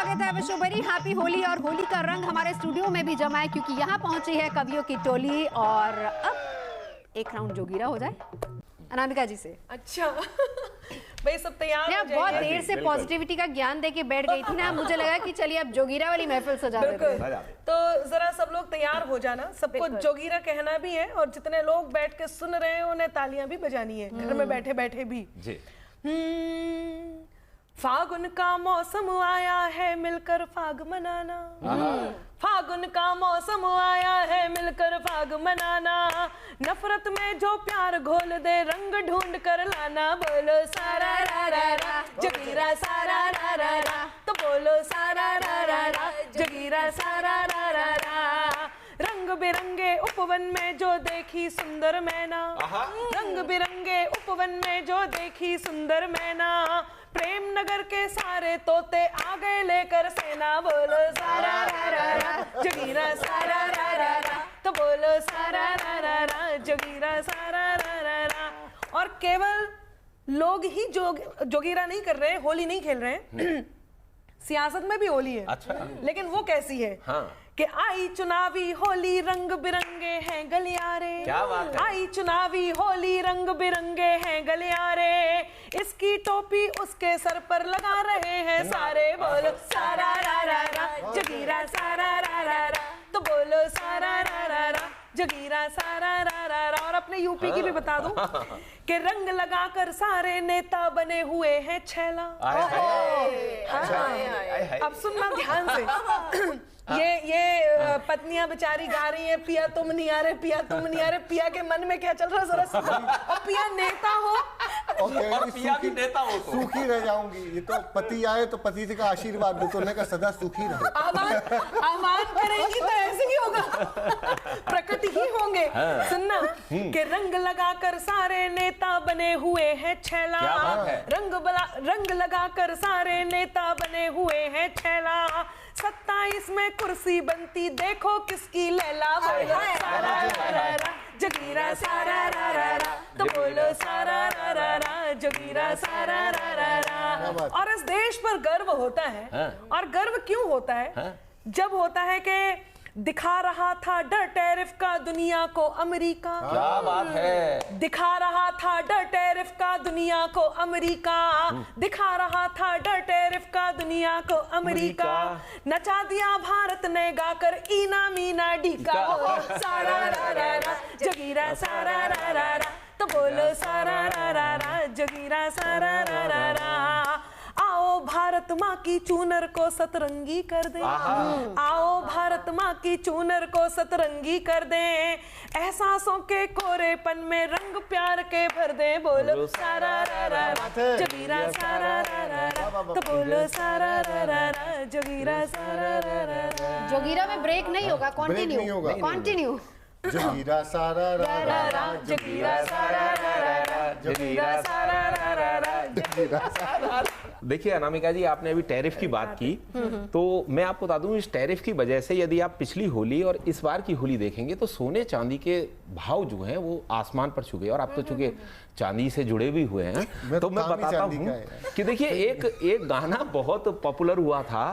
स्वागत है विश्व बरी हैप्पी होली। और होली का रंग हमारे स्टूडियो में भी जमा है क्योंकि यहाँ पहुंची है कवियों की टोली। और अब एक राउंड जोगीरा हो जाए अनामिका जी से। अच्छा भाई सब तैयार हो बहुत देर से पॉजिटिविटी का ज्ञान देके बैठ गई थी ना, मुझे लगा कि चलिए अब जोगीरा वाली महफिल सजा देते हैं। तो जरा सब लोग तैयार हो जाना, सबको जोगीरा कहना भी है और जितने लोग बैठ के सुन रहे हैं उन्हें तालियां भी बजानी है घर में बैठे बैठे भी जी। फागुन का मौसम आया है मिलकर फाग मनाना, फागुन का मौसम आया है मिलकर फाग मनाना, नफरत में जो प्यार घोल दे रंग ढूंढ कर लाना, बोलो सारा रा रा रा जोगीरा सारा रा रा रा, तो बोलो सारा रा रा रा जोगीरा सारा रा रा रा। रंग बिरंगे उपवन में जो देखी सुंदर मैना, रंग बिरंगे उपवन में जो देखी सुंदर मैना, प्रेम नगर के सारे तोते आ गए लेकर सेना, बोलो सारा रा रा रा जोगीरा सारा रा रा रा, तो बोलो सारा रा रा रा जोगीरा सारा रा रा रा। और केवल लोग ही जोगीरा नहीं कर रहे, होली नहीं खेल रहे सियासत में भी होली है। अच्छा। लेकिन वो कैसी है? हाँ। कि आई चुनावी होली रंग बिरंगे हैं गलियारे, क्या बात है? आई चुनावी होली रंग बिरंगे हैं गलियारे, इसकी टोपी उसके सर पर लगा रहे हैं सारे, बोलो सारा रा रा रा जोगीरा सारा रा रा रा, तो बोलो सारा रा रा रा जोगीरा सारा रा रा रा। और अपने यूपी की भी बता दूं कि रंग लगाकर सारे नेता बने हुए हैं छैला। अब सुनना ध्यान से, ये पत्नियां बेचारी गा रही हैं पिया तुम नहीं आ रहे, पिया तुम नहीं आ रहे, पिया के मन में क्या चल रहा है जरा सुनो। और पिया नेता हो और पिया भी नेता हो तो सूखी रह जाऊंगी। ये तो पति आए तो पति से का आशीर्वाद दो, तो सदा सुखी रहो। आमान करेंगी तो ऐसे ही होगा, प्रकट ही होंगे। सुनना कि रंग लगाकर सारे नेता बने हुए हैं छैला, रंग लगाकर सारे नेता बने हुए हैं छैला, 27 में कुर्सी बनती देखो किसकी लैला, बोलो सारा रा रा रा जोगीरा सारा रा रा रा, तो बोलो सारा रा रा रा जोगीरा सारा रा रा रा। और इस देश पर गर्व होता है। और गर्व क्यों होता है? जब होता है कि दिखा रहा था डर टैरिफ का दुनिया को अमेरिका, क्या बात है, दिखा रहा था डर टैरिफ का दुनिया को अमेरिका, दिखा रहा था डर टैरिफ का दुनिया को अमेरिका, नचा दिया भारत ने गाकर ईना मीना डीका, सारा रा रा रा जोगीरा सारा रा रा रा, तो बोलो सारा रा रा रा जोगीरा सारा रा रा रा। आओ भारत माँ की चूनर को सतरंगी कर दे, आओ भारत माँ की चूनर को सतरंगी कर दे, एहसासों के कोरेपन में रंग प्यार के भर दे, बोलो सारा रा रा रा जोगीरा सारा रा रा रा, तो बोलो सारा रा रा रा जोगीरा सारा रा रा रा। जोगीरा में ब्रेक नहीं होगा, कंटिन्यू जोगीरा सारा रा रा रा जोगीरा सारा रा रा रा जोगीरा सारा रा रा रा जोगीरा सारा। देखिए अनामिका जी, आपने अभी टैरिफ की बात की, तो मैं आपको बता दूं इस टैरिफ की वजह से यदि आप पिछली होली और इस बार की होली देखेंगे तो सोने चांदी के भाव जो हैं वो आसमान पर छू गए। और आप तो चूंकि चांदी से जुड़े भी हुए हैं तो मैं बताता हूँ कि देखिए एक गाना बहुत पॉपुलर हुआ था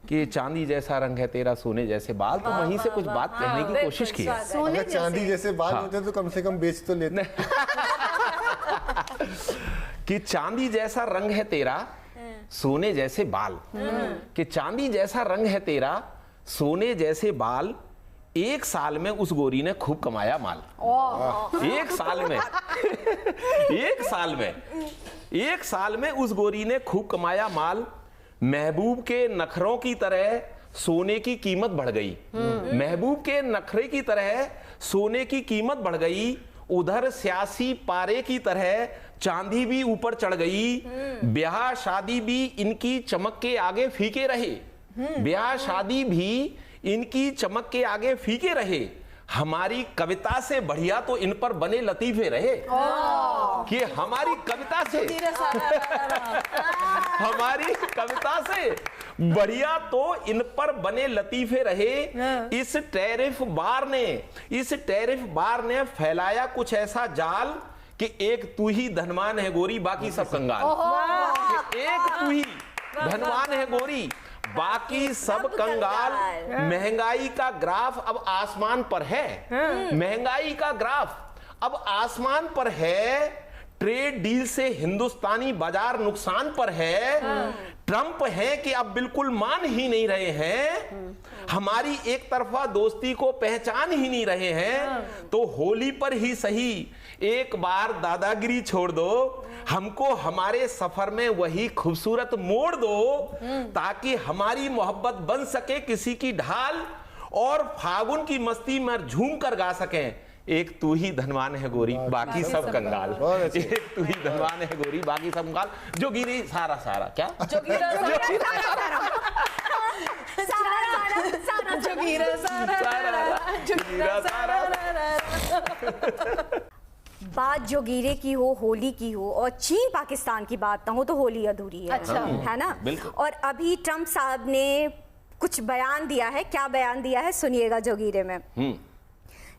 कि चांदी जैसा रंग है तेरा सोने जैसे बाल, तो वहीं से कुछ बात कहने की कोशिश की। अगर चांदी जैसे बाल होते तो कम से कम बेच तो लेते कि चांदी जैसा रंग है तेरा सोने जैसे बाल, कि चांदी जैसा रंग है तेरा सोने जैसे बाल, एक साल में उस गोरी ने खूब कमाया माल। एक साल में उस गोरी ने खूब कमाया माल, महबूब के नखरों की तरह सोने की कीमत बढ़ गई, महबूब के नखरे की तरह सोने की कीमत बढ़ गई, उधर सियासी पारे की तरह चांदी भी ऊपर चढ़ गई, ब्याह शादी भी इनकी चमक के आगे फीके रहे, ब्याह शादी भी इनकी चमक के आगे फीके रहे, हमारी कविता से बढ़िया तो इन पर बने लतीफे रहे, कि हमारी कविता से बढ़िया तो इन पर बने लतीफे रहे। इस टैरिफ बार ने फैलाया कुछ ऐसा जाल कि एक तू ही धनवान है गोरी बाकी सब कंगाल, एक तू ही धनवान है गोरी बाकी सब कंगाल। महंगाई का ग्राफ अब आसमान पर है, महंगाई का ग्राफ अब आसमान पर है। ट्रेड डील से हिंदुस्तानी बाजार नुकसान पर है। ट्रंप है कि अब बिल्कुल मान ही नहीं रहे हैं, हमारी एक तरफा दोस्ती को पहचान ही नहीं रहे हैं। तो होली पर ही सही एक बार दादागिरी छोड़ दो, हमको हमारे सफर में वही खूबसूरत मोड़ दो, ताकि हमारी मोहब्बत बन सके किसी की ढाल और फागुन की मस्ती में झूम कर गा सकें। एक तू ही धनवान है गोरी, बाकी सब कंगाल। एक तू ही धनवान है गोरी, बाकी सब कंगाल। जोगिरी सारा सारा क्या जोगीरा बात जोगीरे की हो, होली की हो और चीन पाकिस्तान की बात ना हो तो होली अधूरी है। अच्छा। है ना? बिल्कुल। और अभी ट्रंप साहब ने कुछ बयान दिया है। क्या बयान दिया है सुनिएगा जोगीरे में।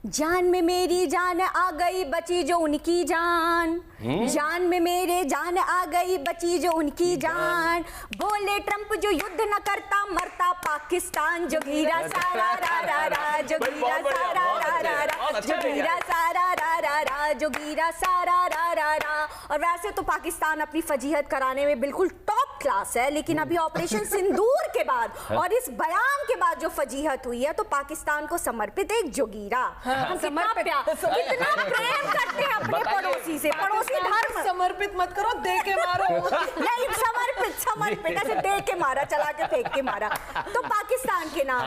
जान में मेरी जान आ गई बची जो उनकी जान, जान में मेरे जान आ गई बची जो उनकी जान। बोले ट्रंप जो युद्ध न करता मरता पाकिस्तान। जोगीरा सारा रा रा रा, जोगीरा सारा रा रा रा, जोगीरा सारा रा रा रा, जोगीरा सारा रा रा रा। और वैसे तो पाकिस्तान अपनी फजीहत कराने में बिल्कुल टॉप क्लास है, लेकिन अभी ऑपरेशन सिंदूर के बाद और इस बयान के बाद जो फजीहत हुई है, तो पाकिस्तान को समर्पित एक जोगीरा। हम कितना प्रेम करते हैं अपने पड़ोसी से, पड़ोसी धर्म। समर्पित मत करो, दे के मारो। नहीं, समर्पित ऐसे दे के मारा, चला के फेंक के मारा। तो पाकिस्तान के नाम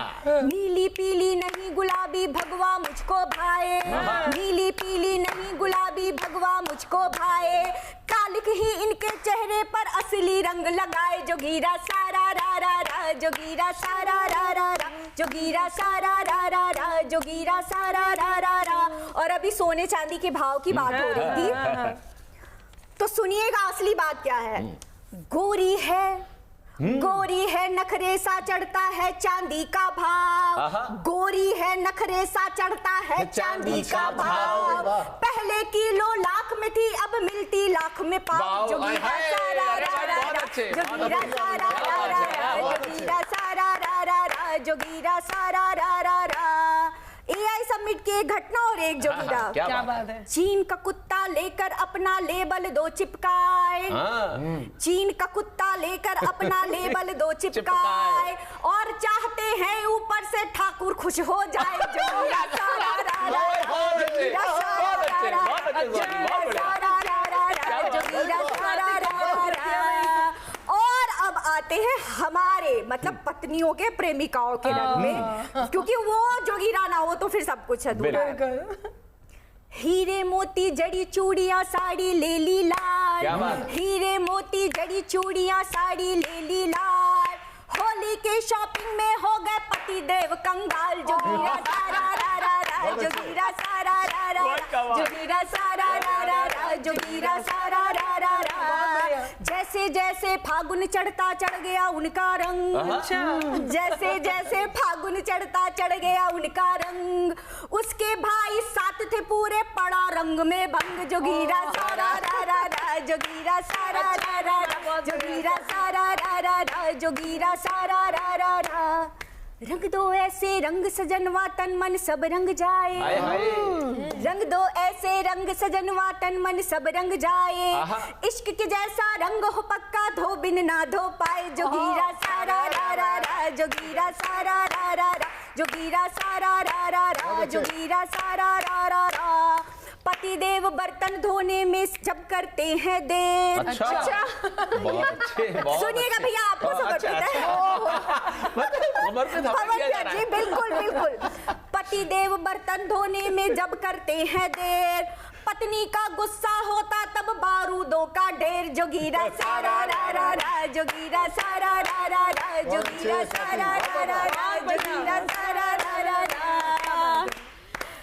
नीली पीली नहीं गुलाबी भगवा मुझको भाए, नीली पीली नहीं गुलाबी भगवा मुझको भाए। कालिक ही इनके चेहरे पर असली रंग लगाए। जोगीरा सारा रा रा रा, जोगीरा सारा रा रा रा, जोगीरा सारा रा रा रा, जोगीरा सारा रा रा रा। और अभी सोने चांदी के भाव की बात हो रही थी, तो सुनिएगा असली बात क्या है। गोरी है नखरे सा चढ़ता है चांदी का भाव, गोरी है नखरे सा चढ़ता है चांदी का भाव। पहले किलो लाख में थी अब मिलती लाख में पाव। जोगीरा सारा रा रा रा, जोगीरा सारा रा रा रा, जोगीरा सारा रा रा रा, जोगीरा सारा रा रा रा। AI समिट की एक घटना और एक जोगीरा। क्या बात है। चीन का कुत्ता लेकर अपना लेबल दो चिपकाए, चीन का कुत्ता लेकर अपना लेबल दो चिपकाए। और चाहते हैं ऊपर से ठाकुर खुश हो जाए। जोगीरा सारा रा रा, जोगीरा सारा रा रा, जोगीरा सारा रा रा, जोगीरा सारा रा रा। और अब आते हैं हमारे मतलब पत्नियों के प्रेमिकाओं के रंग में, क्योंकि वो जोगीरा ना हो तो फिर सब कुछ अधूरा है। हीरे मोती जड़ी चूड़ियां साड़ी ले ली लाल, हीरे मोती जड़ी चूड़ियां साड़ी ले ली लाल। होली के शॉपिंग में हो गए पति देव कंगाल। जोगीरा सारा रा रा रा, जोगीरा सारा रा रा रा, जोगीरा सारा रा रा रा, जोगीरा सारा रा रा रा। जैसे जैसे फागुन चढ़ता चढ़ गया उनका रंग, जैसे जैसे फागुन चढ़ता चढ़ गया उनका रंग। उसके भाई साथ थे पूरे पड़ा रंग में भंग। जोगीरा सारा रा रा रा, जोगीरा सारा रा रा रा, जोगीरा सारा रा रा रा, जोगीरा सारा रा रा रा। रंग दो ऐसे रंग सजनवा तन मन सब रंग जाए, रंग दो ऐसे रंग सजनवा तन मन सब रंग जाए। इश्क के जैसा रंग हो पक्का धो बिन ना धो पाए। जोगीरा सारा रा रा रा, जोगीरा सारा रा रा रा, जोगीरा सारा रा रा रा, जोगीरा सारा रा रा रा। पति देव बर्तन धोने में जब करते हैं देर। अच्छा, बहुत अच्छे, बहुत सुनिएगा भैया, आपको समर्पित है। जी बिल्कुल बिल्कुल। पति देव बर्तन धोने में जब करते हैं देर, पत्नी का गुस्सा होता तब बारूदों का ढेर। जोगीरा सारा रा रा रा, जोगीरा सारा रा रा रा, जोगीरा सारा रा रा रा, जोगीरा सारा रा रा रा।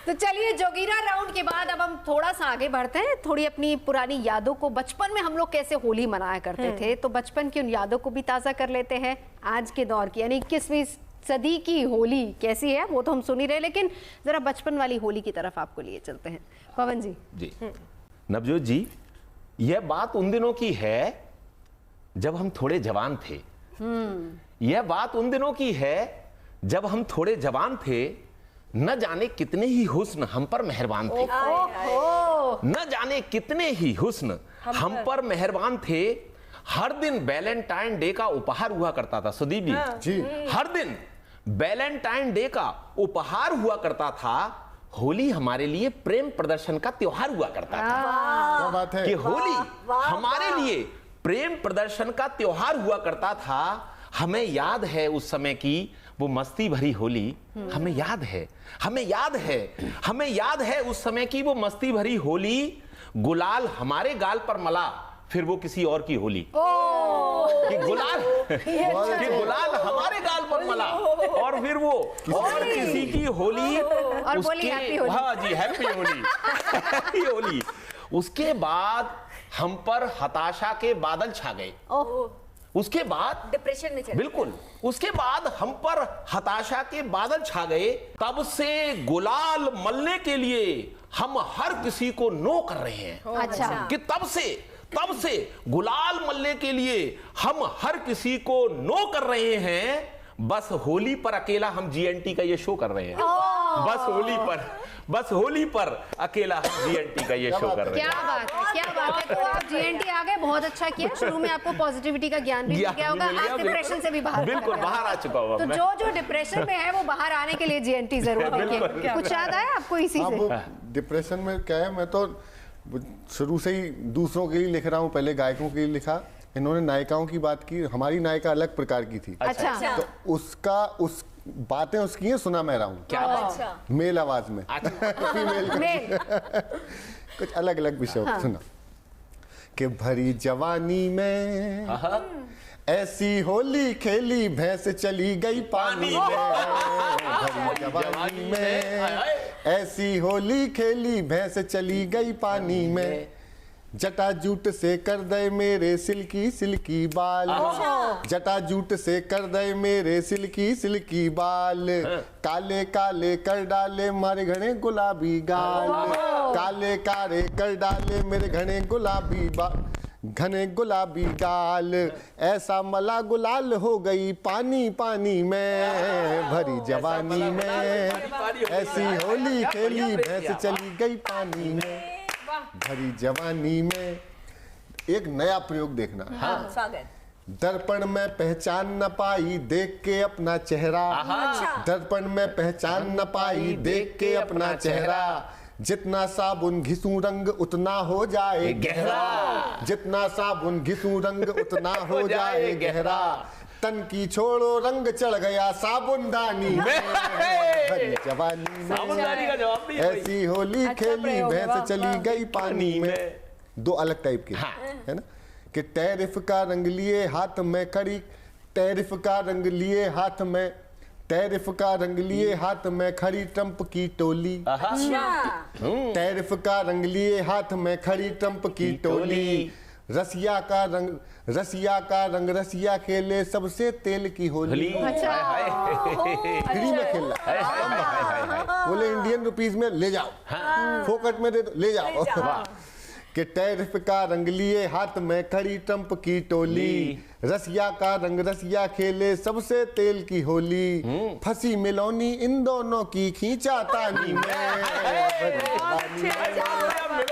तो चलिए जोगीरा राउंड के बाद अब हम थोड़ा सा आगे बढ़ते हैं, थोड़ी अपनी पुरानी यादों को, बचपन में हम लोग कैसे होली मनाया करते थे, तो बचपन की उन यादों को भी ताज़ा कर लेते हैं। आज के दौर की यानी 21वीं सदी की होली कैसी है वो तो हम सुन ही रहे, लेकिन जरा बचपन वाली होली की तरफ आपको लिए चलते हैं। पवन जी। जी नवजोत जी, यह बात उन दिनों की है जब हम थोड़े जवान थे यह बात उन दिनों की है जब हम थोड़े जवान थे, न जाने कितने ही हुस्न हम पर मेहरबान थे। न जाने कितने ही हुस्न हम पर मेहरबान थे। हर दिन वैलेंटाइन डे का उपहार हुआ करता था सुदीप जी। हर दिन वैलेंटाइन डे का उपहार हुआ करता था। होली हमारे लिए प्रेम प्रदर्शन का त्योहार हुआ करता था। क्या बात है कि होली हमारे लिए प्रेम प्रदर्शन का त्योहार हुआ करता था। हमें याद है उस समय की वो मस्ती भरी होली, हमें याद है, हमें याद है, हमें याद है उस समय की वो मस्ती भरी होली। गुलाल हमारे गाल पर मला, फिर वो किसी और की होली। कि गुलाल हमारे गाल पर मला और फिर वो और किसी की होली। और बोली हैप्पी होली। हाँ जी, हैप्पी होली, हैप्पी होली। उसके बाद हम पर हताशा के बादल छा गए। उसके बाद डिप्रेशन में चले। बिल्कुल, उसके बाद हम पर हताशा के बादल छा गए। तब से गुलाल मलने के लिए हम हर किसी को नो कर रहे हैं। अच्छा। कि तब से गुलाल मलने के लिए हम हर किसी को नो कर रहे हैं। बस होली पर अकेला हम जीएनटी का ये शो कर रहे हैं। बस होली पर अकेला हम जीएनटी का ये शो कर रहे हैं। क्या बात है, क्या बात है। तो आप जीएनटी आ गए, बहुत अच्छा किया। शुरू में आपको पॉजिटिविटी का ज्ञान भी मिल गया होगा, आप डिप्रेशन से भी बाहर बिल्कुल बाहर आ चुका हूं। तो जो डिप्रेशन में है वो बाहर आने के लिए जीएनटी जरूर देखें। कुछ याद आया आपको इसी से? डिप्रेशन में क्या है, मैं तो शुरू से ही दूसरों के लिए लिख रहा हूँ, पहले गायकों के लिए लिखा। इन्होंने नायिकाओं की बात की, हमारी नायिका अलग प्रकार की थी। अच्छा। तो उस बातें उसकी हैं, सुना मैं रहा हूँ। क्या बात? मेल आवाज में, फीमेल कुछ अलग अलग विषय सुना। कि भरी जवानी में ऐसी होली खेली भैंस चली गई पानी में। भरी जवानी में ऐसी होली खेली भैंस चली गई पानी में। जटाजूट से कर दे मेरे सिल्की सिल्की बाल। जटाजूट से कर दे मेरे सिल्की सिल्की बाल। काले काले कर डाले मारे घने गुलाबी गाल। काले काले कर डाले मेरे घने गुलाबी घने गुलाबी गाल। ऐसा मला गुलाल हो गई पानी पानी में। भरी जवानी में ऐसी होली खेली भैंस चली गई पानी में। भरी जवानी में एक नया प्रयोग देखना। हाँ, स्वागत। दर्पण में पहचान न पाई देख के अपना चेहरा। दर्पण में पहचान न पाई देख के अपना चेहरा। जितना साबुन घिसूं रंग उतना हो जाए गहरा। जितना साबुन घिसूं रंग उतना हो जाए गहरा। तन की छोड़ो रंग चढ़ गया साबुनदानी में। भरी जवानी में ऐसी होली खेली भैंस चली गई पानी में। दो अलग टाइप के है ना। कि टैरिफ का रंग लिए हाथ में खड़ी, टैरिफ का रंग लिए हाथ में, टैरिफ का रंग लिए हाथ में खड़ी ट्रंप की टोली। टैरिफ का रंग लिए हाथ में खड़ी ट्रंप की टोली। रसिया का रंग रसिया खेले सबसे तेल की होली। फ्री में खेल रहा, बोले इंडियन रुपीस में ले जाओ, फोकट में दे दो, ले जाओ। कि टैरिफ का रंग लिए हाथ में खड़ी ट्रंप की टोली। रसिया का रंग रसिया खेले सबसे तेल की होली। फंसी मिलौनी इन दोनों की खींचा तानी में।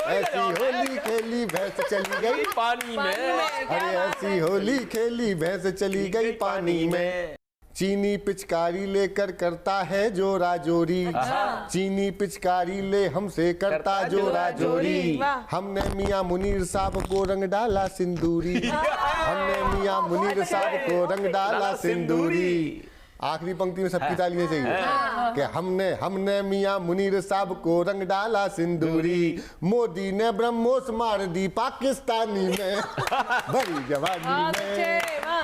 ऐसी होली खेली भैंस चली गई पानी में। अरे ऐसी होली खेली भैंस चली गई पानी में। चीनी पिचकारी लेकर करता है जोरा जोरी। चीनी पिचकारी ले हमसे करता जोरा जोरी। हमने मियां मुनीर साहब को रंग डाला सिंदूरी। हमने मियां मुनीर साहब को रंग डाला सिंदूरी। आखिरी पंक्ति में सबकी तालियां चाहिए। कि हमने मियां मुनीर साहब को रंग डाला सिंदूरी। मोदी ने ब्रह्मोस मार दी पाकिस्तानी में। भरी जवानी में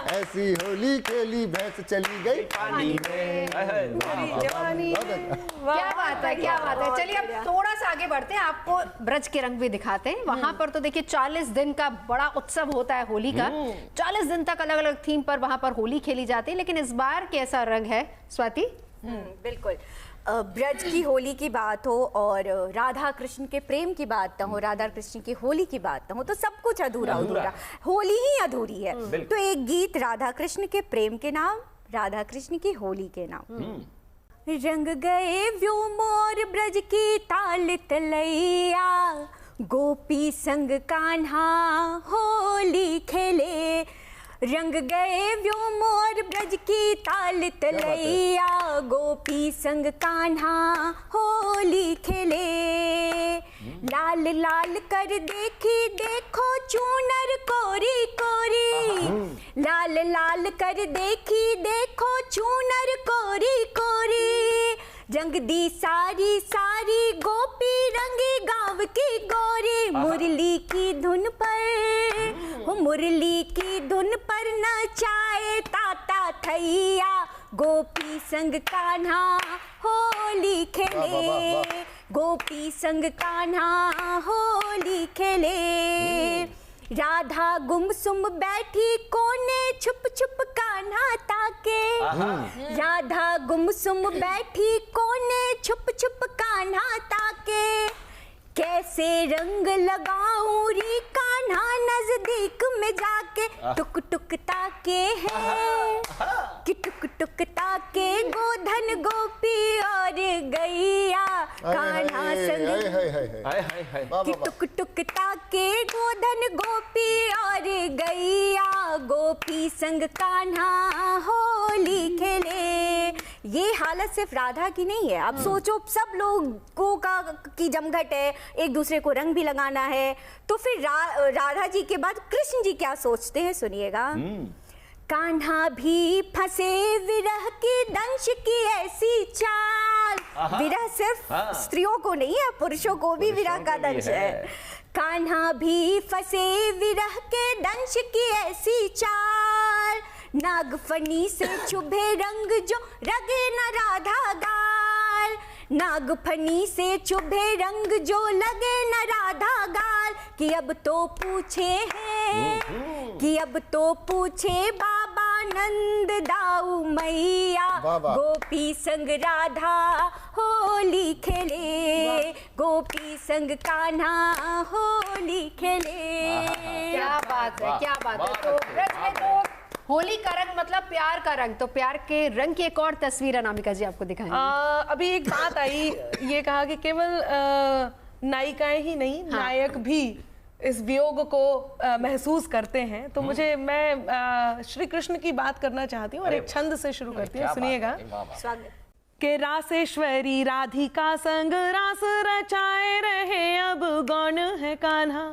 ऐसी होली खेली भैंस चली गई पानी में। क्या बात है, क्या बात है। चलिए अब थोड़ा सा आगे बढ़ते हैं, आपको ब्रज के रंग भी दिखाते हैं। वहां पर तो देखिए 40 दिन का बड़ा उत्सव होता है होली का। 40 दिन तक अलग अलग थीम पर वहां पर होली खेली जाती है। लेकिन इस बार कैसा रंग है स्वाति? बिल्कुल। ब्रज की होली की बात हो और राधा कृष्ण के प्रेम की बात ना हो, राधा कृष्ण की होली की बात ना हो, तो सब कुछ अधूरा अधूरा, होली ही अधूरी है। तो एक गीत राधा कृष्ण के प्रेम के नाम, राधा कृष्ण की होली के नाम। रंग गए व्योम और ब्रज की ताल तलैया, गोपी संग कान्हा होली खेले। रंग गए व्योम और ब्रज की ताल तलैया, गोपी संग कान्हा होली खेले। लाल लाल कर देखी देखो चूनर कोरी कोरी, लाल लाल कर देखी देखो चूनर कोरी कोरी। रंग दी सारी सारी गोपी रंगी गाँव की गोरी, मुरली की धुन पर, हो मुरली की धुन पर नचाए ताता थैया, गोपी संग कान्हा होली खेले, गोपी संग कान्हा होली खेले। राधा गुमसुम बैठी कोने छुप छुप कान्हा ताके, राधा गुमसुम बैठी कोने छुप छुप कान्हा ताके। कैसे रंग लगाऊं री कान्हा नजदीक में जाके, टुक टुक ताके है कि टुक टुक ताके गोधन गोपी और गैया, कान्हा संग कि टुक टुक ताके गोधन गोपी और गैया, गोपी संग कान्हा होली खेले। ये हालत सिर्फ राधा की नहीं है, आप सोचो सब लोगों की जमघट है, एक दूसरे को रंग भी लगाना है। तो फिर राधा जी के बाद कृष्ण जी क्या सोचते हैं, सुनिएगा। कान्हा भी फंसे विरह की दंश की ऐसी चाल, विरह सिर्फ स्त्रियों को नहीं है, पुरुषों को भी विरह का दंश है। कान्हा भी फंसे विरह के दंश की ऐसी चाल, नागफनी से चुभे रंग जो रगे न राधा गाल, नागफनी से चुभे रंग जो लगे न राधा गाल। कि अब तो पूछे हैं, कि अब तो पूछे बाबा नंद दाऊ मैया, गोपी संग राधा होली खेले, गोपी संग कान्हा होली खेले। क्या बात है, क्या बात है। तो ब्रज में तो होली का रंग मतलब प्यार का रंग, तो प्यार के रंग की एक और तस्वीर अनामिका जी आपको दिखाएंगे। अभी एक बात आई, ये कहा कि केवल नायिकाएं ही नहीं, नायक भी इस वियोग को महसूस करते हैं। तो मैं श्री कृष्ण की बात करना चाहती हूँ और एक छंद से शुरू करती हूँ, सुनिएगा। स्वागत। के रासेश्वरी राधिका संग रास रचाए रहे अब गौन है कान्हा,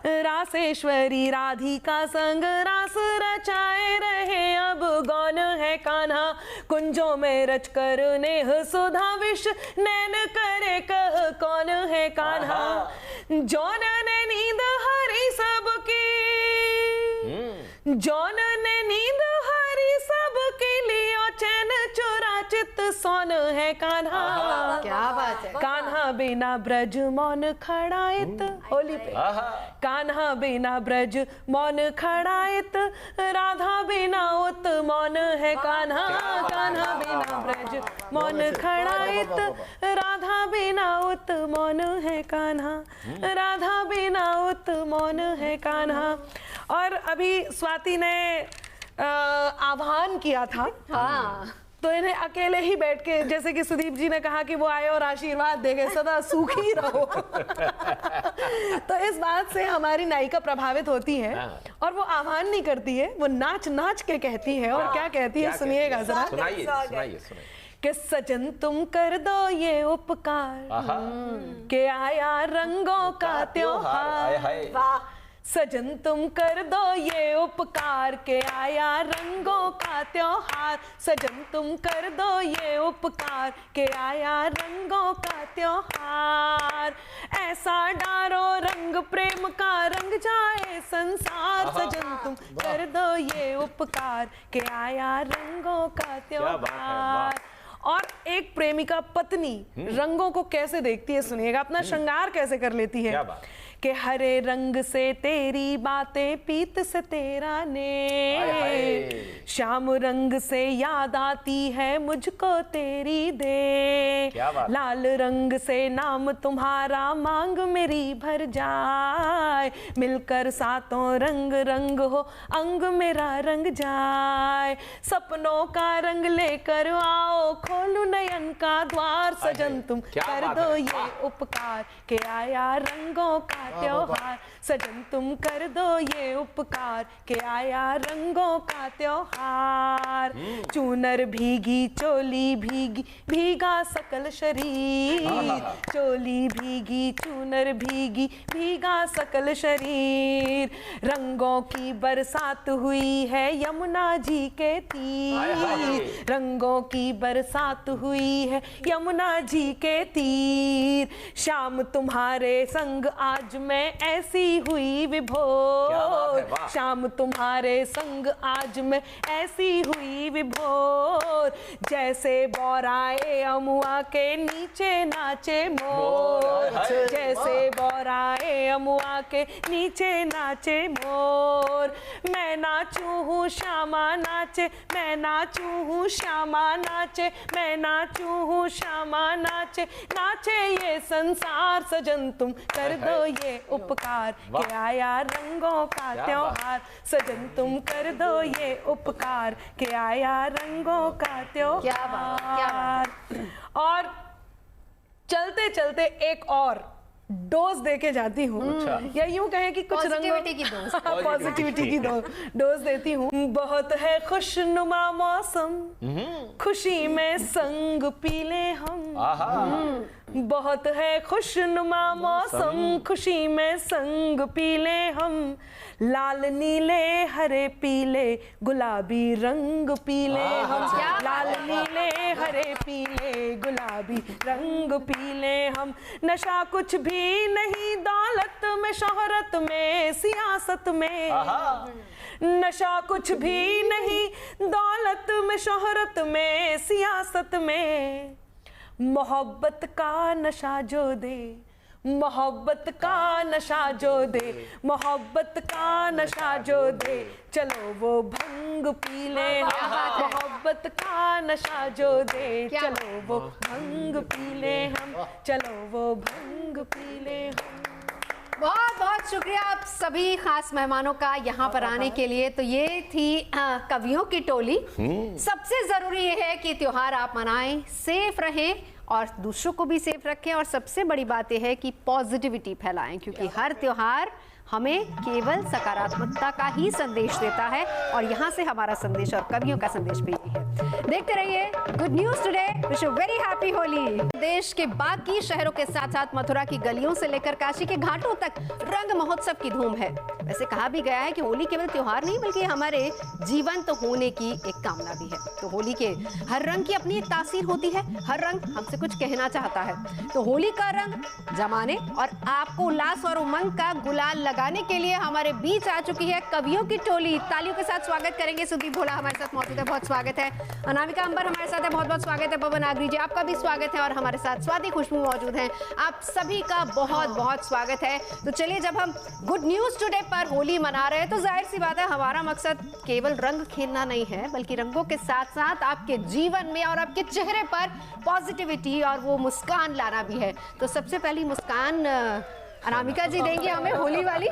रासेश्वरी राधिका संग रास रचाए रहे अब गौन है कान्हा। कुंजों में रच कर नेह सुधा विष नैन करे कह कौन है कान्हा। जौन ने नींद हरी सबकी, जौन ने नींद हरी सबके लियो चैन चुरा चित सोन है कान्हा। क्या बात है। कान्हा बिना ब्रज मौन खड़ाइत, होली पे कान्हा बिना ब्रज मौन खड़ाइत, राधा बिना उत मौन है कान्हा। कान्हा बिना ब्रज मौन खड़ाइत, राधा बिना उत मौन है कान्हा, राधा बिना उत मौन है कान्हा। और अभी स्वाति ने आह्वान किया था, तो इन्हें अकेले ही बैठ के, जैसे कि सुदीप जी ने कहा कि वो आए और आशीर्वाद देंगे सदा सुखी रहो। तो इस बात से हमारी नायिका प्रभावित होती है और वो आह्वान नहीं करती है, वो नाच नाच के कहती है। और क्या कहती है, सुनिएगा जरा। सुनाइए। कि सजन तुम कर दो ये उपकार, के आया रंगों का त्योहार। वाह। सजन तुम कर दो ये उपकार, के आया रंगों का त्योहार। सजन तुम कर दो ये उपकार, के आया रंगों का त्योहार। ऐसा डारो रंग प्रेम का रंग जाए संसार। सजन तुम कर दो ये उपकार, के आया रंगों का त्योहार। और एक प्रेमिका पत्नी रंगों को कैसे देखती है, सुनिएगा। अपना श्रृंगार कैसे कर लेती है। कि हरे रंग से तेरी बातें, पीत से तेरा ने, श्याम रंग से याद आती है मुझको तेरी दे, लाल रंग से नाम तुम्हारा मांग मेरी भर जाए, मिलकर सातों रंग रंग हो अंग मेरा रंग जाए, सपनों का रंग लेकर आओ खोलू नयन का द्वार, सजन तुम कर दो ये उपकार के आया रंगों का त्योहार, सजन तुम कर दो ये उपकार के आया रंगों का त्योहार, चूनर भीगी चोली भीगी भीगा सकल शरीर, चोली भीगी चूनर भीगी भीगा सकल शरीर, रंगों की बरसात हुई है यमुना जी के तीर, रंगों की बरसात हुई है यमुना जी के तीर, शाम तुम्हारे संग आज मैं ऐसी हुई विभोर, शाम तुम्हारे संग आज मैं ऐसी हुई विभोर, जैसे बौराए अमुआ के नीचे नाचे मोर, जैसे बौराए अमुआ के नीचे नाचे मोर, मैं नाचूं हूँ श्यामा नाचे, मैं नाचूं हूँ श्यामा नाचे, मैं नाचूं हूँ श्यामा नाचे, नाचे ये संसार, सजन तुम कर दो ये उपकार के आया रंगों का त्योहार, सजन तुम कर दो ये उपकार के आया रंगों का त्योहार। और चलते चलते एक और डोज देके जाती हूँ, या यूं कहें कि कुछ पॉजिटिविटी की डोज, पॉजिटिविटी की डोज देती हूँ। बहुत है खुशनुमा मौसम, खुशी में संग पी ले हम, बहुत है खुशनुमा मौसम, खुशी में संग पी ले हम, लाल नीले हरे पीले गुलाबी रंग पीले हम, लाल नीले हरे पीले गुलाबी रंग पीले हम, नशा कुछ भी नहीं दौलत में शोहरत में सियासत में, नशा कुछ भी नहीं दौलत में शोहरत में सियासत में, मोहब्बत का नशा जो दे, मोहब्बत का नशा जो दे, मोहब्बत का नशा जो दे, चलो वो भंग पी ले हम, मोहब्बत का नशा जो दे, चलो वो भंग पी ले हम, चलो वो भंग पी ले हम। बहुत बहुत शुक्रिया आप सभी खास मेहमानों का यहाँ पर आने के लिए। तो ये थी कवियों की टोली। सबसे जरूरी ये है कि त्योहार आप मनाएं, सेफ रहें और दूसरों को भी सेफ रखें, और सबसे बड़ी बात यह है कि पॉजिटिविटी फैलाएं, क्योंकि हर त्योहार हमें केवल सकारात्मकता का ही संदेश देता है, और यहाँ से हमारा संदेश और कवियों का संदेश भी यही है। देखते रहिए good news today, wish you very happy Holi. देश के बाकी शहरों के साथ साथ मथुरा की गलियों से लेकर काशी के घाटों तक रंग महोत्सव की धूम है। वैसे कहा भी गया है कि होली केवल त्योहार नहीं बल्कि हमारे जीवंत होने की एक कामना भी है। तो होली के हर रंग की अपनी एक तासीर होती है, हर रंग हमसे कुछ कहना चाहता है। तो होली का रंग जमाने और आपको उल्लास और उमंग का गुलाल लगाने के लिए हमारे बीच आ चुकी है कवियों की टोली। तालियों के साथ स्वागत करेंगे। सुदीप भोला हमारे साथ मौजूद है, बहुत स्वागत है। अनामिका अंबर हमारे साथ है, बहुत बहुत स्वागत है। पवन आगरी जी आपका भी स्वागत है, और हमारे साथ स्वाति खुशबू मौजूद हैं। आप सभी का बहुत बहुत स्वागत है। तो चलिए, जब हम गुड न्यूज टुडे पर होली मना रहे हैं तो जाहिर सी बात है हमारा मकसद केवल रंग खेलना नहीं है, बल्कि रंगों के साथ साथ आपके जीवन में और आपके चेहरे पर पॉजिटिविटी और वो मुस्कान लाना भी है। तो सबसे पहली मुस्कान अनामिका जी देंगी हमें होली वाली।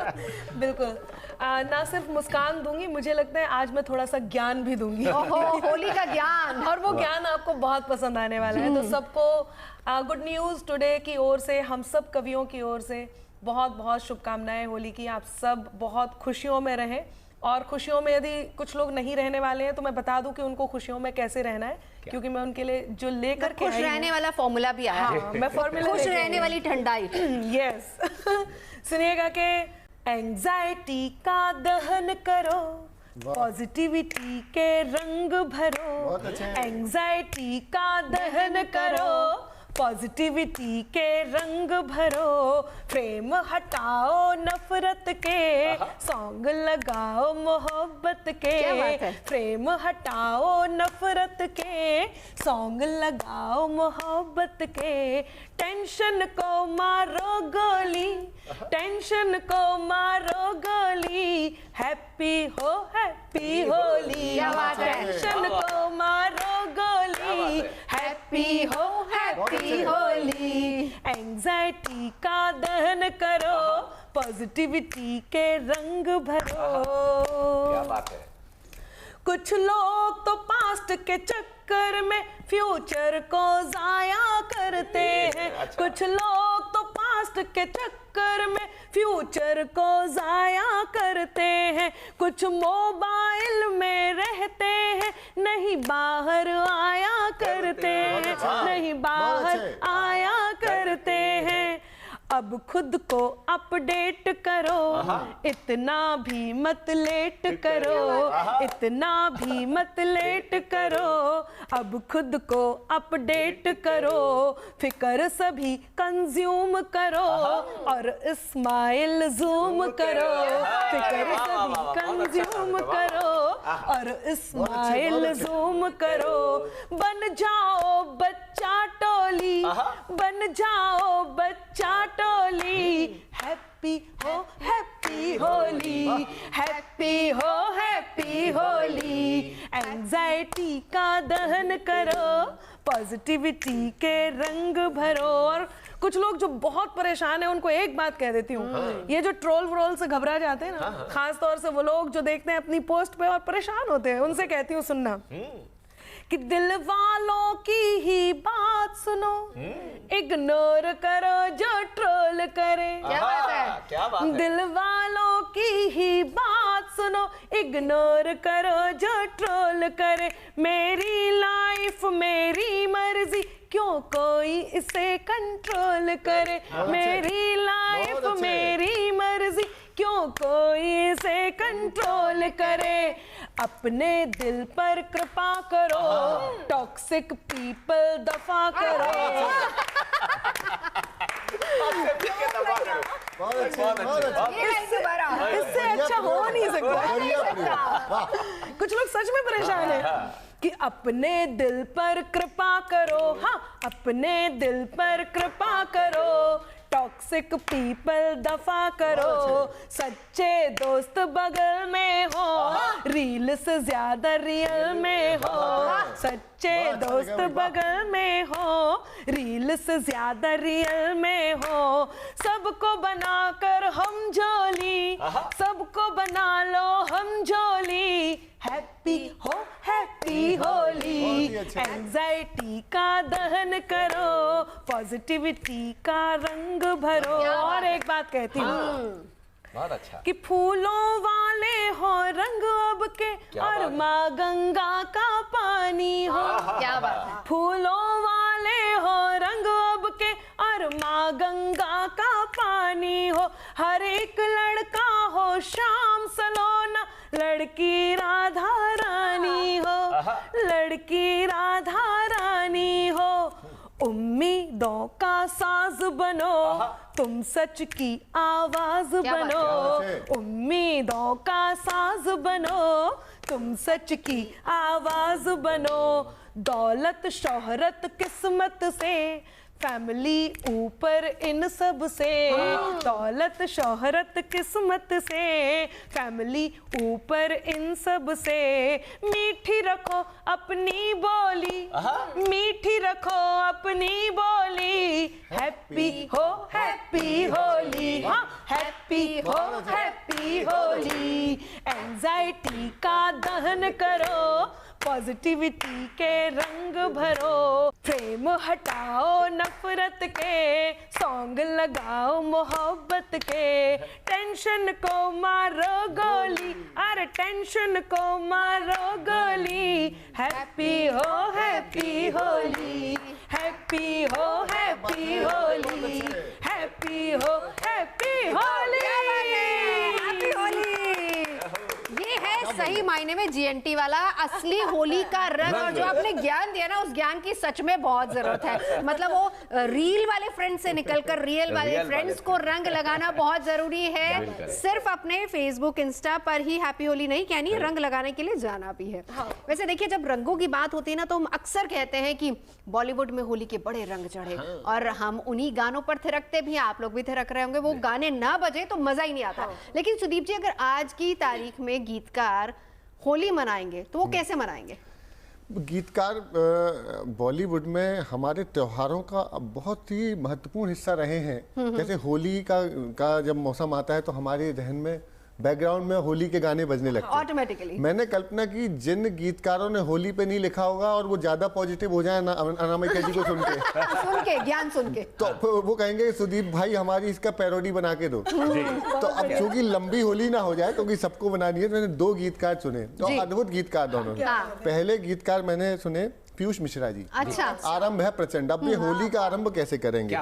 बिल्कुल, ना सिर्फ मुस्कान दूंगी, मुझे लगता है आज मैं थोड़ा सा ज्ञान भी दूंगी। ओहो, होली का ज्ञान, और वो ज्ञान आपको बहुत पसंद आने वाला है। तो सबको गुड न्यूज टुडे की ओर से, हम सब कवियों की ओर से बहुत बहुत शुभकामनाएं होली की। आप सब बहुत खुशियों में रहें, और खुशियों में यदि कुछ लोग नहीं रहने वाले हैं तो मैं बता दूं कि उनको खुशियों में कैसे रहना है, क्योंकि मैं उनके लिए जो लेकर के खुश रहने वाला फॉर्मूला भी आया है। मैं फॉर्मूला खुश रहने वाली ठंडाई। यस सुनिएगा कि एंजाइटी का दहन करो, पॉजिटिविटी के रंग भरो, एंजाइटी का दहन करो, पॉजिटिविटी के रंग भरो, फ्रेम हटाओ नफरत के, सॉन्ग लगाओ मोहब्बत के। क्या बात है? फ्रेम हटाओ नफरत के, सॉन्ग लगाओ मोहब्बत के। टेंशन को मारो गोली, टेंशन को मारो गोली, हैप्पी होली। क्या बात है? टेंशन को मारो गोली, हैप्पी होली। एंजाइटी का दहन करो, पॉजिटिविटी के रंग भरो। क्या बात है? कुछ लोग तो पास्ट के चक्कर में फ्यूचर को जाया करते हैं। अच्छा। कुछ लोग तो पास्ट के चक्कर में फ्यूचर को जाया करते हैं। कुछ मोबाइल में रहते हैं, नहीं बाहर आया करते हैं, नहीं बाहर आया करते हैं। अब खुद को अपडेट करो, इतना भी मत लेट करो, इतना भी मत लेट करो। अब खुद को अपडेट करो, फिकर सभी कंज्यूम करो और स्माइल जूम करो। फिकर सभी कंज्यूम करो और स्माइल जूम करो। बन जाओ बच्चा टोली, बन जाओ बच्चा टोली। Happy Holi, happy Holi. Anxiety का दहन करो, पॉजिटिविटी के रंग भरो। और कुछ लोग जो बहुत परेशान है उनको एक बात कह देती हूँ, ये जो ट्रोल व्रोल से घबरा जाते हैं ना, खास तौर से वो लोग जो देखते हैं अपनी पोस्ट पे और परेशान होते हैं, उनसे कहती हूँ सुनना कि दिल वालों की ही बात सुनो, इग्नोर करो जो ट्रोल करे। क्या बात है? क्या बात है? दिल वालों की ही बात सुनो, इग्नोर करो जो ट्रोल करे। मेरी लाइफ मेरी मर्जी, क्यों कोई इसे कंट्रोल करे। मेरी लाइफ मेरी मर्जी, क्यों कोई इसे कंट्रोल करे। अपने दिल पर कृपा करो, टॉक्सिक पीपल दफा करो। बहुत अच्छा। इससे अच्छा हो नहीं सकता। कुछ लोग सच में परेशान हैं कि अपने दिल पर कृपा करो, हाँ अपने दिल पर कृपा करो। टॉक्सिक पीपल दफा करो, सच्चे दोस्त बगल में हो, रील से ज्यादा रियल में हो। सच्चे दोस्त बगल में हो, रील से ज्यादा रियल में हो। सबको बनाकर हम जोली, सबको बना लो हम जोली। हैप्पी होली। एंजाइटी का दहन करो, पॉजिटिविटी का रंग भरो। और एक बात कहती हूँ बहुत अच्छा कि फूलों वाले हो रंग अब के, और माँ गंगा का पानी हो। क्या बात है? फूलों वाले हो रंग अब के, और माँ गंगा का पानी हो। हर एक लड़का हो श्याम सलोना, लड़की राधा रानी हो, लड़की राधा रानी हो। उम्मीदों का साज बनो, तुम सच की आवाज बनो। उम्मीदों का साज बनो, तुम सच की आवाज बनो। दौलत शोहरत किस्मत से, फैमिली ऊपर इन सब से। दौलत शोहरत किस्मत से, फैमिली ऊपर इन सब से। मीठी रखो अपनी बोली, मीठी रखो अपनी बोली। हैप्पी होली, हाँ हैप्पी होली। एंजाइटी का दहन करो, पॉजिटिविटी के रंग भरो। फ्रेम हटाओ नफरत के, सॉन्ग लगाओ मोहब्बत के। टेंशन को मारो गोली, अरे टेंशन को मारो गोली। Happy Holi, happy Holi, happy Holi. ये है सही मायने में जीएनटी वाला असली होली का रंग, और जो आपने ज्ञान दिया ना, उस ज्ञान की सच में बहुत जरूरत है। मतलब वो रील वाले फ्रेंड्स से निकलकर रियल वाले फ्रेंड्स को रंग लगाना बहुत जरूरी है। सिर्फ अपने फेसबुक इंस्टा पर ही हैप्पी होली नहीं कहनी, रंग लगाने के लिए जाना भी है। वैसे देखिए, जब रंगों की बात होती है ना, तो हम अक्सर कहते हैं कि बॉलीवुड में होली के बड़े रंग चढ़े, और हम उन्हीं गानों पर थिरकते भी हैं। आप लोग भी थिरक रहे होंगे। वो गाने ना बजे तो मजा ही नहीं आता। लेकिन सुदीप जी, अगर आज की तारीख में गीतकार होली मनाएंगे तो वो कैसे मनाएंगे? गीतकार बॉलीवुड में हमारे त्योहारों का बहुत ही महत्वपूर्ण हिस्सा रहे हैं। जैसे होली का जब मौसम आता है तो हमारे जहन में बैकग्राउंड में होली के गाने बजने लगते हैं ऑटोमेटिकली। मैंने कल्पना की जिन गीतकारों ने होली पे नहीं लिखा होगा और वो ज्यादा पॉजिटिव हो जाए अनामिका जी को सुन के ज्ञान सुन के, तो वो कहेंगे सुदीप भाई हमारी इसका पैरोडी बना के दो। तो अब चूंकि लंबी होली ना हो जाए, क्योंकि सबको बनानी है, तो मैंने 2 गीतकार चुने, तो अद्भुत गीतकार दोनों। पहले गीतकार मैंने सुने पीयूष मिश्रा जी। अच्छा। आरंभ है प्रचंड। अब ये होली का आरंभ कैसे करेंगे?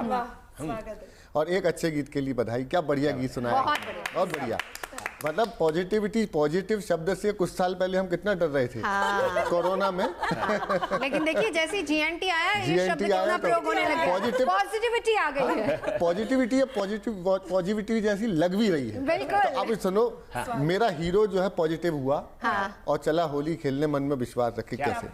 और एक अच्छे गीत के लिए बधाई। क्या बढ़िया गीत सुनाया, बहुत बढ़िया। मतलब पॉजिटिव शब्द से कुछ साल पहले हम कितना डर रहे थे कोरोना में। लेकिन देखिए, जैसे जीएनटी आया, ये शब्द कितना प्रयोग होने लग गया, पॉजिटिविटी आ गई है। पॉजिटिविटी जैसी लग भी रही है। बिल्कुल। तो अब सुनो, मेरा हीरो जो है पॉजिटिव हुआ और चला होली खेलने, मन में विश्वास रखे। कैसे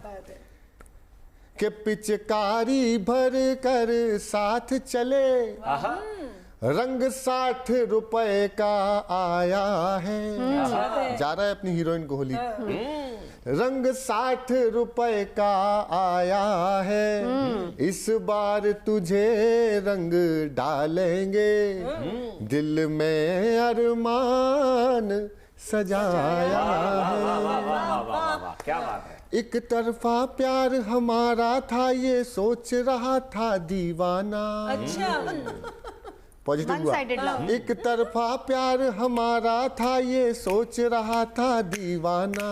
कि पिचकारी भर कर साथ चले, रंग 60 रुपए का आया है। जा रहा है अपनी हीरोइन को होली। रंग 60 रुपए का आया है, इस बार तुझे रंग डालेंगे, दिल में अरमान सजाया है। क्या बात है। एक तरफा प्यार हमारा था, ये सोच रहा था दीवाना। पॉजिटिव हुआ। एक तरफा प्यार हमारा था, ये सोच रहा था दीवाना।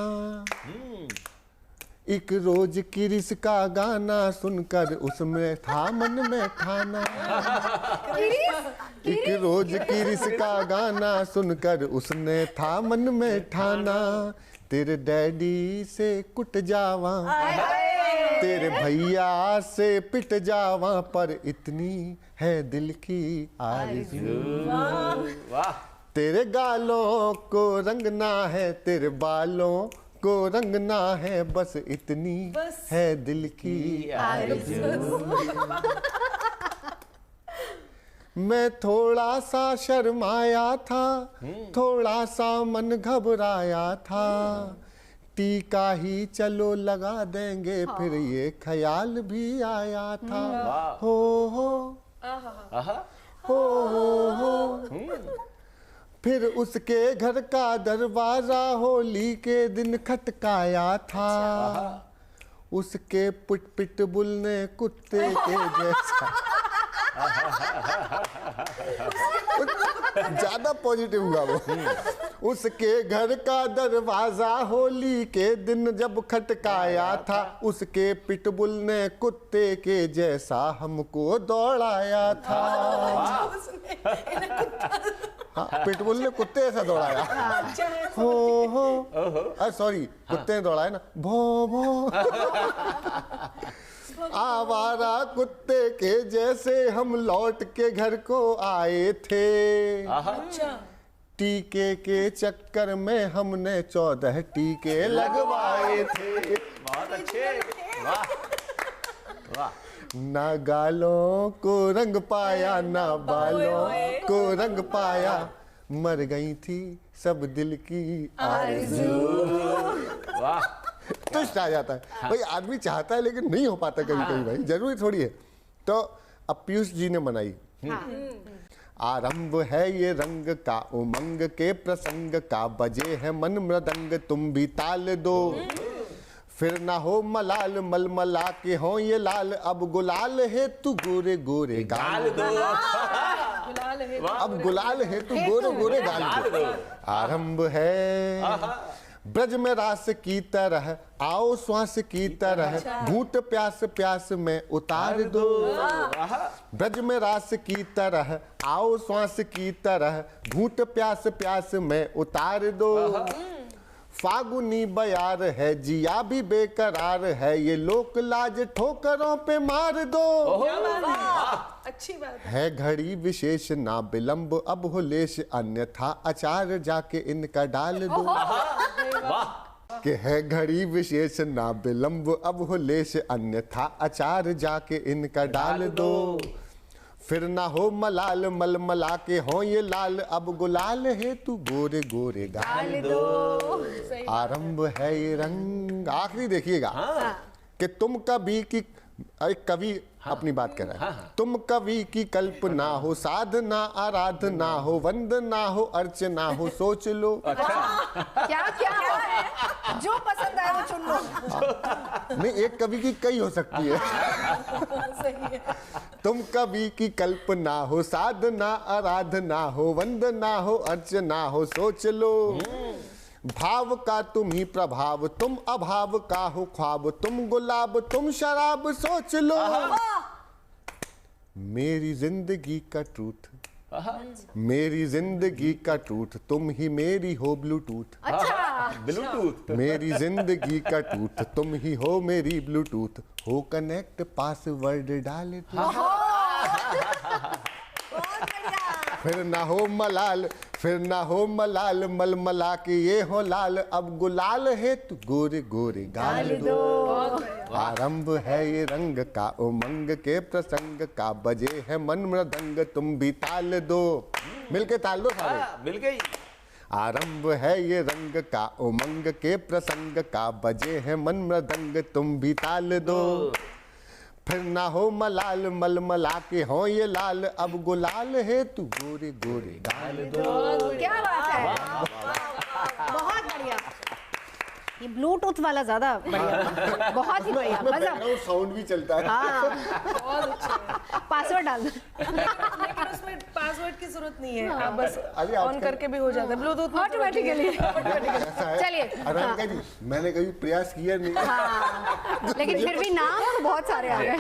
एक रोज किरिस का गाना सुनकर उसमें था मन में ठाना। एक रोज किरिस का गाना सुनकर उसने था मन में ठाना, तेरे डैडी से कुट जावा, तेरे भैया से पिट जावा, पर इतनी है दिल की आरज़ू। तेरे गालों को रंगना है, तेरे बालों को रंगना है, बस इतनी है दिल की आरज़ू। मैं थोड़ा सा शर्माया था, थोड़ा सा मन घबराया था, टीका ही चलो लगा देंगे, फिर ये ख्याल भी आया था। हो फिर उसके घर का दरवाजा होली के दिन खटकाया था, उसके पिटबुल ने कुत्ते के जैसा। ज्यादा पॉजिटिव हुआ वो। उसके घर का दरवाजा होली के दिन जब खटकाया था, उसके पिटबुल ने कुत्ते के जैसा हमको दौड़ाया था। हाँ, पिटबुल ने कुत्ते ऐसा दौड़ाया। हो सॉरी, कुत्ते ने दौड़ाया ना, भो भो। आवारा कुत्ते के जैसे हम लौट के घर को आए थे। टीके के चक्कर में हमने 14 टीके लगवाए थे। बहुत अच्छे, वाह वाह। ना गालों को रंग पाया, ना बालों को रंग पाया, मर गई थी सब दिल की आरज़ू। वाह। तुष्ट आ जाता है भाई, आदमी चाहता है लेकिन नहीं हो पाता कभी कभी भाई, जरूरी थोड़ी है। तो अब पीयूष जी ने मनाई। आरंभ है ये रंग का उमंग के प्रसंग का, बजे है मन मृदंग तुम भी ताल दो, फिर ना हो मलाल मलमला के हो ये लाल, अब गुलाल है तू गोरे गोरे गाल दो। अब गुलाल है तू गोरे गोरे गाल दो। आरंभ है ब्रज में रास की तरह, आओ श्वास की तरह, घूंट प्यास प्यास में उतार दो। ब्रज में रास की तरह, आओ श्वास की तरह, घूंट प्यास प्यास में उतार दो। फागुनी बयार है, जिया भी बेकरार है, ये लोक लाज ठोकरों पे मार दो। अच्छी बात है। है घड़ी विशेष ना विलंब, अब हो लेश, अन्यथा अचार जाके इनका डाल दो। कि है घड़ी विशेष ना विलंब, अब हो लेश, अन्यथा अचार जाके इनका डाल दो। फिर ना हो मलाल मलमला के हो ये लाल, अब गुलाल है तू गोरे गोरे गाल दो। आरंभ है ये रंग। आखिरी देखिएगा कि तुम कभी की, एक कवि अपनी बात कर रहा है। तुम कवि की कल्पना हो, साधना आराधना हो, वंदना हो, अर्चना हो, सोच लो। क्या क्या है? जो पसंद आए वो चुन लो। नहीं, एक कवि की कई हो सकती है। सही है। तुम कवि की कल्पना हो, साधना आराधना हो, वंदना हो, अर्चना हो, सोच लो। भाव का तुम ही प्रभाव, तुम अभाव का हो ख्वाब, तुम गुलाब तुम शराब, सोच लो। मेरी जिंदगी का ट्रूथ, मेरी जिंदगी का ट्रूथ, तुम ही मेरी हो ब्लूटूथ। अच्छा, ब्लूटूथ। मेरी जिंदगी का टूथ, तुम ही हो मेरी ब्लूटूथ, हो कनेक्ट पासवर्ड डाले तू। फिर ना हो मलाल, फिर ना हो मलाल मलमला के ये हो लाल, अब गुलाल है तू गोरे गोरे गाल दो। आरंभ है ये रंग का, उमंग के प्रसंग का, बजे है मन मृदंग, तुम भी ताल दो। मिलके ताल दो सारे। मिल गई। आरंभ है ये रंग का, उमंग के प्रसंग का, बजे है मन मृदंग, तुम भी ताल दो। फिर ना हो मलाल मलमला के हो ये लाल, अब गुलाल है तू गोरे गोरे गाल दो। क्या बात है, बहुत बढ़िया। ये ब्लूटूथ वाला ज्यादा बढ़िया, बहुत ही बढ़िया, मजा। साउंड भी चलता है। हाँ, बहुत अच्छा। पासवर्ड डाल दो। लेकिन उसमें पासवर्ड की जरूरत नहीं है, आप बस अरे ऑन आजकल- करके भी हो जाता है ब्लूटूथ में। ऑटोमेटिकली। ऐसा है, चलिए। अरंका जी, मैंने कभी प्रयास किया नहीं। हाँ, लेकिन फिर भी नाम तो बहुत सारे आ गए।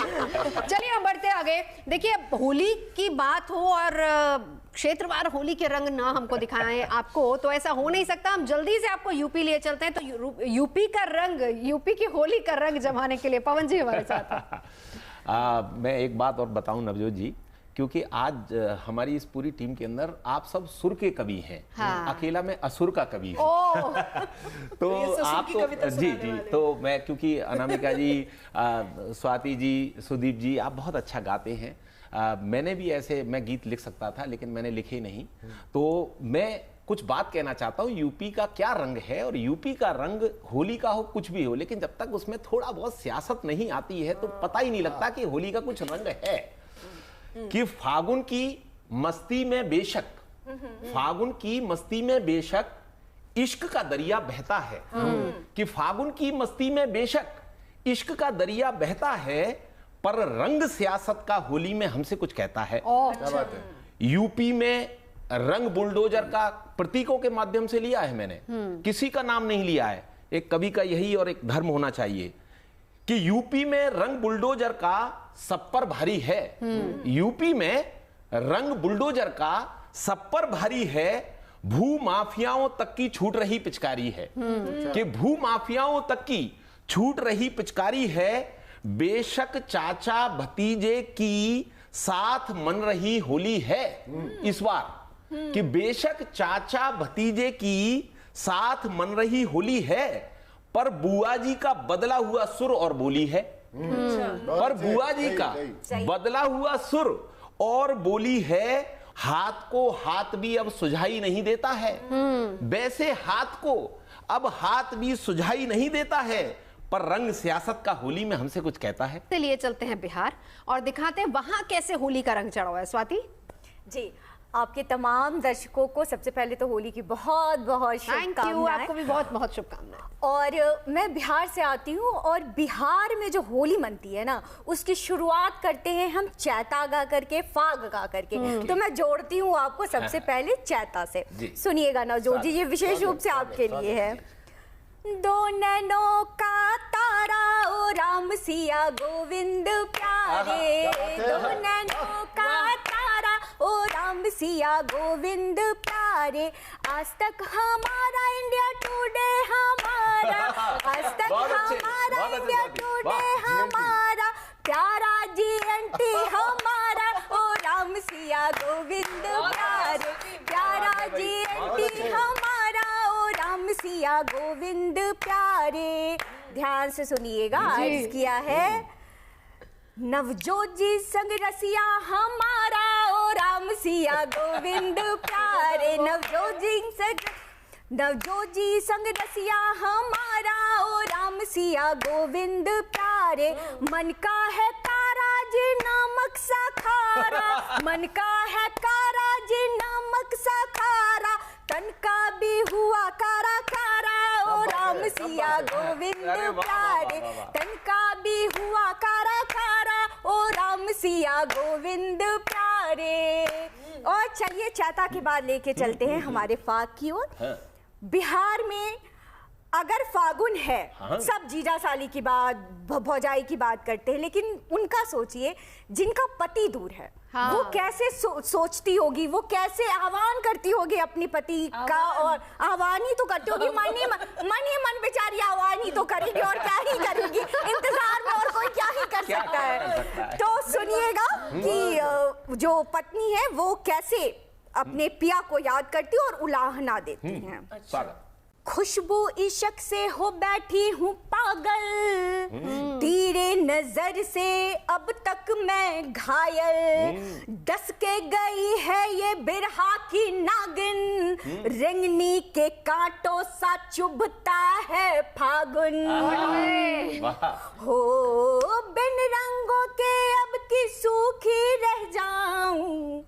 चलिए हम बढ़ते आगे। देखिए, होली की बात हो और क्षेत्रवार होली के रंग ना हमको दिखाएं आपको, तो ऐसा हो नहीं सकता। हम जल्दी से आपको यूपी लिए चलते हैं। तो यूपी का रंग, यूपी की होली का रंग जमाने के लिए पवन जी हमारे साथ हैं। मैं एक बात और बताऊं नवजोत जी, क्योंकि आज हमारी इस पूरी टीम के अंदर आप सब सुर के कवि हैं। हाँ। अकेला मैं असुर का कवि हूँ। ओह, तो ये ससुर आप की तो कविता जी सुनाने जी, वाले तो मैं, क्योंकि अनामिका जी, स्वाति जी, सुदीप जी, आप बहुत अच्छा गाते हैं। मैंने भी ऐसे, मैं गीत लिख सकता था लेकिन मैंने लिखे नहीं। तो मैं कुछ बात कहना चाहता हूँ, यूपी का क्या रंग है। और यूपी का रंग होली का हो कुछ भी हो, लेकिन जब तक उसमें थोड़ा बहुत सियासत नहीं आती है तो पता ही नहीं लगता कि होली का कुछ रंग है। कि फागुन की मस्ती में बेशक, फागुन की मस्ती में बेशक इश्क का दरिया बहता है। कि फागुन की मस्ती में बेशक इश्क का दरिया बहता है, पर रंग सियासत का होली में हमसे कुछ कहता है। क्या बात है। यूपी में रंग बुलडोजर का प्रतीकों के माध्यम से लिया है मैंने, किसी का नाम नहीं लिया है। एक कवि का यही और एक धर्म होना चाहिए कि यूपी में रंग बुलडोजर का सब पर भारी है। यूपी में रंग बुलडोजर का सब पर भारी है, भू माफियाओं तक की छूट रही पिचकारी है। कि भू माफियाओं तक की छूट रही पिचकारी है, बेशक चाचा भतीजे की साथ मन रही होली है इस बार। कि बेशक चाचा भतीजे की साथ मन रही होली है, पर बुआ जी का बदला हुआ सुर और बोली है। पर बुआ जी का बदला हुआ सुर और बोली है, हाथ को हाथ भी अब सुझाई नहीं देता है। वैसे हाथ को अब हाथ भी सुझाई नहीं देता है, पर रंग सियासत का होली में हमसे कुछ कहता है। लिए चलते हैं बिहार और दिखाते हैं वहां कैसे होली का रंग चढ़ा हुआ है। स्वाति जी, आपके तमाम दर्शकों को सबसे पहले तो होली की बहुत बहुत थैंक यू, शुभकामनाएं। आपको भी बहुत बहुत शुभकामनाएं। और मैं बिहार से आती हूँ और बिहार में जो होली मनती है ना, उसकी शुरुआत करते हैं हम चैता गा करके, फाग गा करके। तो मैं जोड़ती हूँ आपको सबसे पहले चैता से। सुनिएगा नवजोत जी, ये विशेष रूप से आपके लिए है। दो नैनों का तारा ओ राम सिया गोविंद प्यारे, दो नैनों का तारा ओ राम सिया गोविंद प्यारे, प्यारे, आज तक हमारा इंडिया टुडे हमारा, आज तक हमारा इंडिया टुडे हमारा, प्यारा GNT हमारा, ओ राम सिया गोविंद प्यारे, प्यारा GNT हमारा, ओ राम सिया गोविंद प्यारे। ध्यान से सुनिएगा, अर्ज किया है नवजोत जी संग रसिया हमारा, ओ राम सिया गोविंद प्यारे, नवजोत जी संग रसिया हमारा, ओ राम सिया गोविंद प्यारे। मन का है कारा जी नमक सा खारा, मन का है कारा जी नमक सा खारा, तन का भी हुआ कारा कारा, ओ राम सिया गोविंद प्यारे, तन का भी हुआ कारा कारा, ओ राम सिया गोविंद प्यारे। और चलिए चाहता के बाद लेके चलते हैं हमारे फाग की ओर। बिहार में अगर फागुन है, सब जीजा साली की बात, भौजाई की बात करते हैं, लेकिन उनका सोचिए जिनका पति दूर है, वो कैसे सोचती होगी, वो कैसे आह्वान करती होगी अपने पति का, और आह्वान ही तो करती होगी, मन ही मन बेचारी आह्वान ही तो करेगी, और क्या ही करेगी इंतजार में, और कोई क्या ही कर सकता है। तो सुनिएगा कि जो पत्नी है वो कैसे अपने पिया को याद करती और उलाहना देती हैं। खुशबू इश्क से हो बैठी हूँ पागल, तेरे नजर से अब तक मैं घायल, डस के गई है ये बिरहा की नागिन, रेंगनी के कांटों सा चुभता है फागुन। हो बिन रंगों के अब की सूखी रह जाऊं,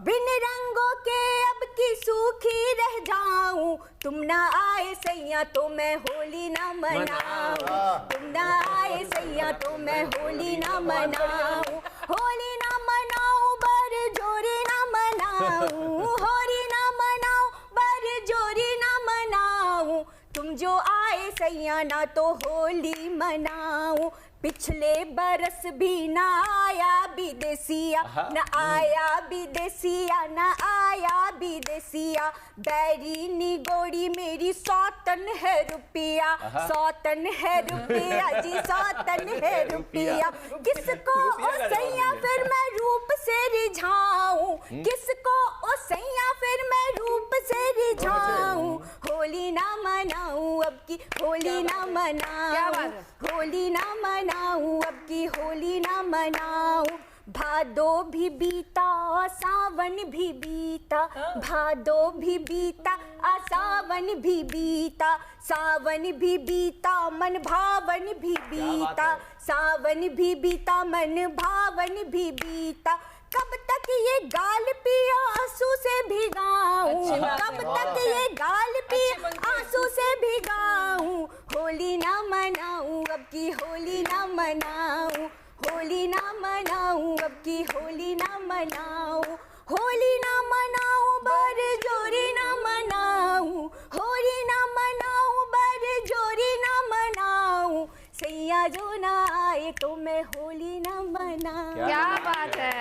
बिन रंगों के अब की सूखी रह जाऊं, तुम ना आए सैया तो मैं होली ना मनाऊं, तुम ना आए सैया तो मैं होली ना मनाऊं, होली ना मनाऊं बर जोरी ना मनाऊं, होली ना मनाऊं बर जोरी ना मनाऊं, तुम जो आए सैया ना तो होली मनाऊं, पिछले बरस भी ना आया विदेसिया, न आया विदेसिया, न आया विदेसिया, बैरी निगोड़ी मेरी सौतन है रुपया, सौतन है रुपया जी, सौतन है रुपया, किसको ओ सैया फिर मैं रूप से रिझाऊं, किसको ओ सैया फिर मैं रूप से रिझाऊं, होली ना मनाऊं अब की होली ना मनाऊं, होली ना मनाऊं अब की होली ना मनाऊं, भादो भी बीता और सावन भी बीता, भादो भी बीता आ सावन भी बीता, सावन भी बीता मन भावन भी बीता, सावन भी बीता मन भावन भी बीता, कब तक ये गाल पिया आंसू से भिगाऊं, कब तक ये गाल पिया आंसू से भिगाऊं, होली ना मनाऊं अब की होली ना मनाऊं, होली ना मनाऊं अब की होली ना मनाऊं, होली ना मनाऊं बर जोरी ना मनाऊं, होली ना मनाऊं बर जोरी ना मनाऊं, सैया जो ना आए तो मैं होली ना मनाऊं। क्या बात है,